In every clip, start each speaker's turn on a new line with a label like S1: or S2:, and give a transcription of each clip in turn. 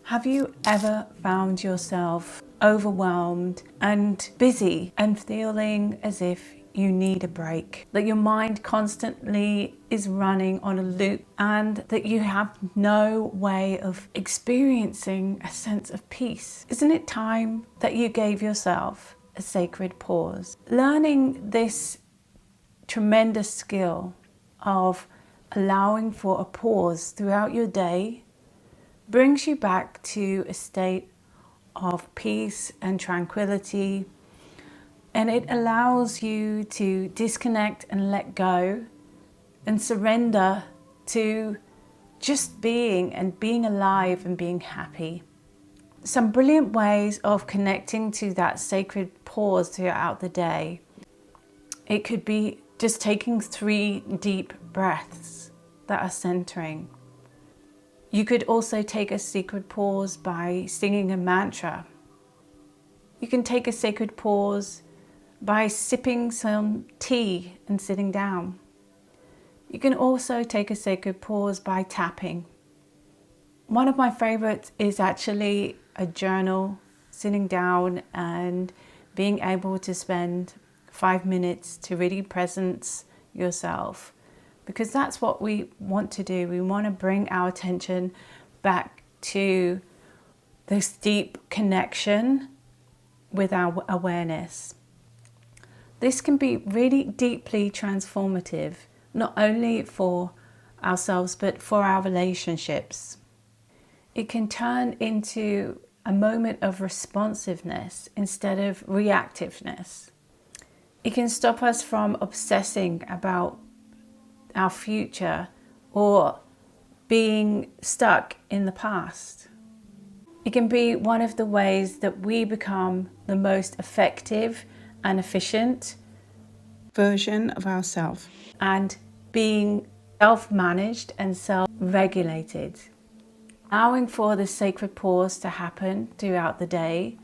S1: Have you ever found yourself overwhelmed and busy and feeling as if you need a break? That your mind constantly is running on a loop and that you have no way of experiencing a sense of peace? Isn't it time that you gave yourself a sacred pause? Learning this tremendous skill of allowing for a pause throughout your day brings you back to a state of peace and tranquility, and it allows you to disconnect and let go and surrender to just being and being alive and being happy. Some brilliant ways of connecting to that sacred pause throughout the day. It could be just taking 3 deep breaths that are centering. You could also take a sacred pause by singing a mantra. You can take a sacred pause by sipping some tea and sitting down. You can also take a sacred pause by tapping. One of my favorites is actually a journal, sitting down and being able to spend 5 minutes to really presence yourself. Because that's what we want to do. We want to bring our attention back to this deep connection with our awareness. This can be really deeply transformative, not only for ourselves, but for our relationships. It can turn into a moment of responsiveness instead of reactiveness. It can stop us from obsessing about our future or being stuck in the past. It can be one of the ways that we become the most effective and efficient version of ourselves, and being self-managed and self-regulated. Allowing for the sacred pause to happen throughout the day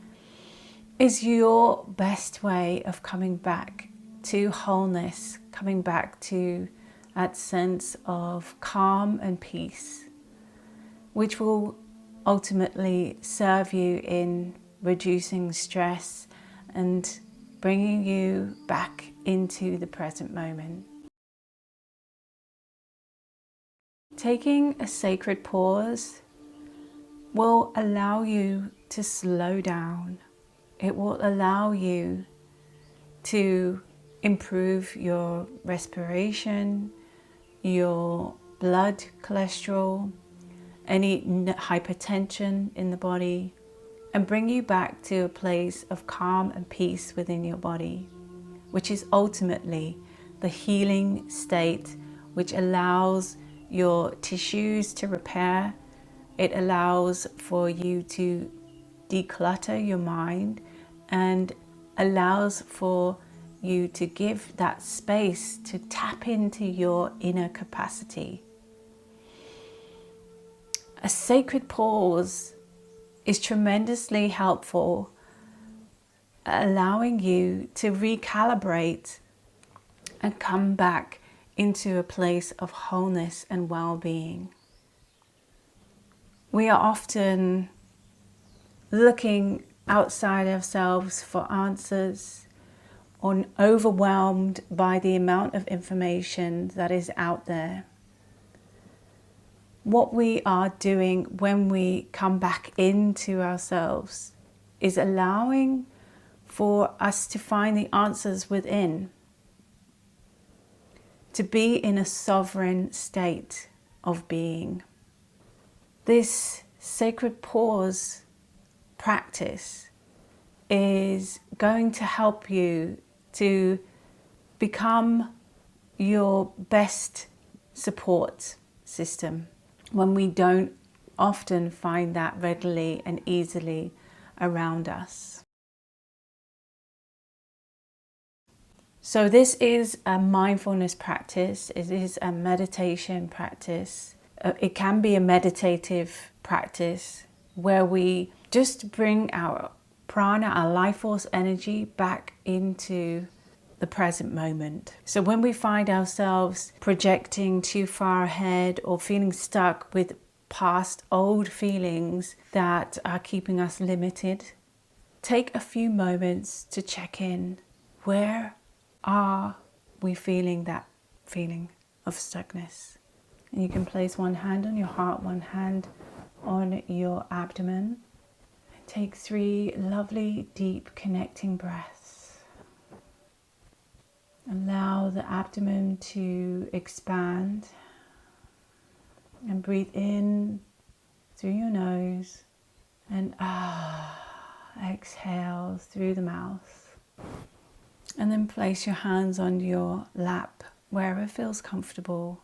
S1: is your best way of coming back to wholeness, coming back to that sense of calm and peace, which will ultimately serve you in reducing stress and bringing you back into the present moment. Taking a sacred pause will allow you to slow down. It will allow you to improve your respiration, your blood cholesterol, any hypertension in the body, and bring you back to a place of calm and peace within your body, which is ultimately the healing state which allows your tissues to repair. It allows for you to declutter your mind and allows for you to give that space to tap into your inner capacity. A sacred pause is tremendously helpful, allowing you to recalibrate and come back into a place of wholeness and well-being. We are often looking outside ourselves for answers, or overwhelmed by the amount of information that is out there. What we are doing when we come back into ourselves is allowing for us to find the answers within, to be in a sovereign state of being. This sacred pause practice is going to help you to become your best support system when we don't often find that readily and easily around us. So this is a mindfulness practice. It is a meditation practice. It can be a meditative practice where we just bring our prana, our life force energy, back into the present moment. So when we find ourselves projecting too far ahead or feeling stuck with past old feelings that are keeping us limited. Take a few moments to check in. Where are we feeling that feeling of stuckness? And you can place one hand on your heart, one hand on your abdomen. Take 3 lovely, deep, connecting breaths. Allow the abdomen to expand and breathe in through your nose and exhale through the mouth. And then place your hands on your lap wherever feels comfortable,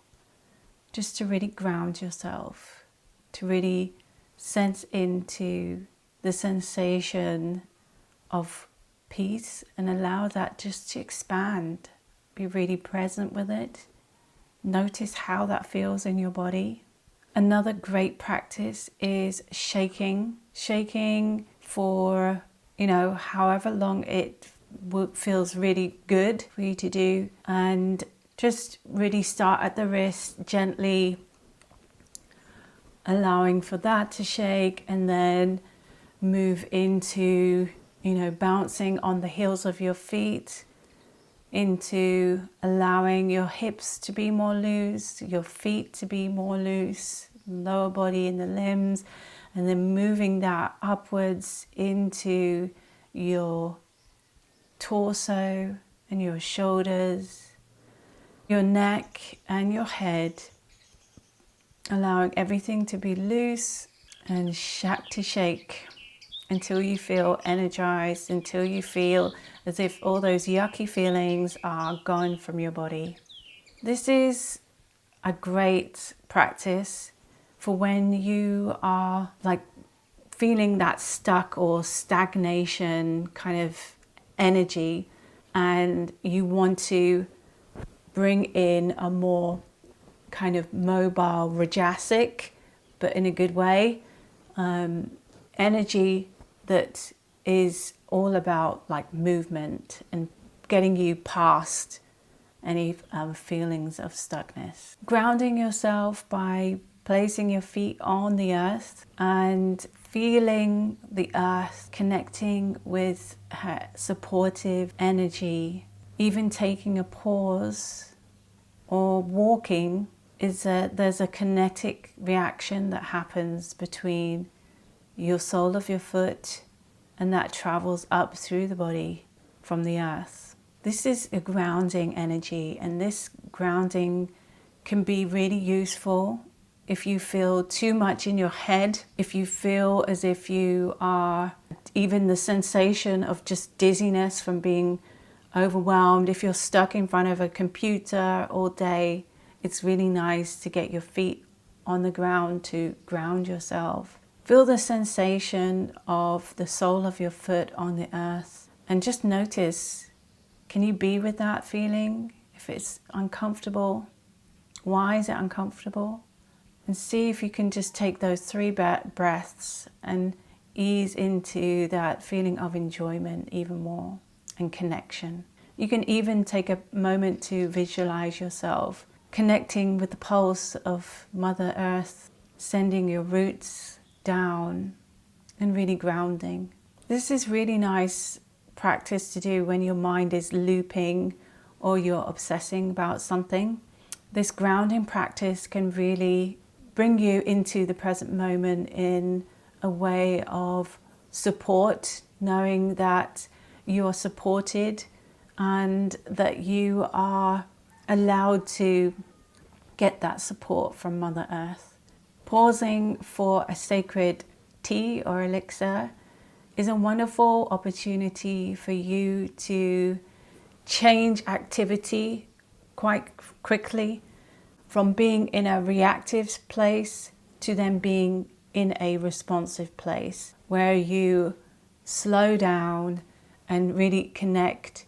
S1: just to really ground yourself, to really sense into the sensation of peace and allow that just to expand. Be really present with it. Notice how that feels in your body. Another great practice is shaking. Shaking for, however long it feels really good for you to do. And just really start at the wrist, gently allowing for that to shake, and then move into, bouncing on the heels of your feet, into allowing your hips to be more loose, your feet to be more loose, lower body and the limbs, and then moving that upwards into your torso and your shoulders, your neck and your head, allowing everything to be loose and to shake until you feel energized, until you feel as if all those yucky feelings are gone from your body. This is a great practice for when you are feeling that stuck or stagnation kind of energy, and you want to bring in a more kind of mobile, rajasic, but in a good way, energy that is all about movement and getting you past any feelings of stuckness. Grounding yourself by placing your feet on the earth and feeling the earth, connecting with her supportive energy, even taking a pause or walking, there's a kinetic reaction that happens between your sole of your foot and that travels up through the body from the earth. This is a grounding energy, and this grounding can be really useful if you feel too much in your head, if you feel as if you are, even the sensation of just dizziness from being overwhelmed, if you're stuck in front of a computer all day, it's really nice to get your feet on the ground to ground yourself. Feel the sensation of the sole of your foot on the earth and just notice, can you be with that feeling? If it's uncomfortable, why is it uncomfortable? And see if you can just take those 3 breaths and ease into that feeling of enjoyment even more and connection. You can even take a moment to visualize yourself connecting with the pulse of Mother Earth, sending your roots down and really grounding. This is really nice practice to do when your mind is looping or you're obsessing about something. This grounding practice can really bring you into the present moment in a way of support, knowing that you are supported and that you are allowed to get that support from Mother Earth. Pausing for a sacred tea or elixir is a wonderful opportunity for you to change activity quite quickly from being in a reactive place to then being in a responsive place where you slow down and really connect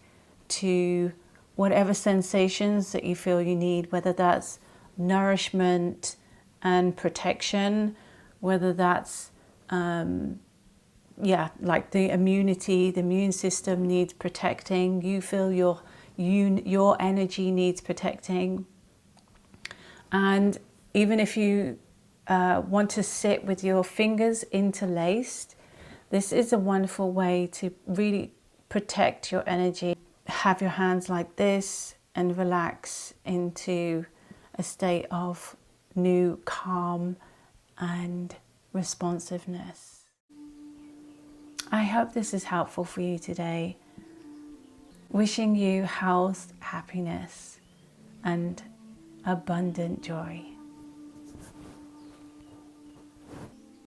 S1: to whatever sensations that you feel you need, whether that's nourishment and protection, whether that's like the immunity, the immune system needs protecting, you feel your energy needs protecting. And even if you want to sit with your fingers interlaced, this is a wonderful way to really protect your energy. Have your hands like this and relax into a state of new calm and responsiveness. I hope this is helpful for you today. Wishing you health, happiness, and abundant joy.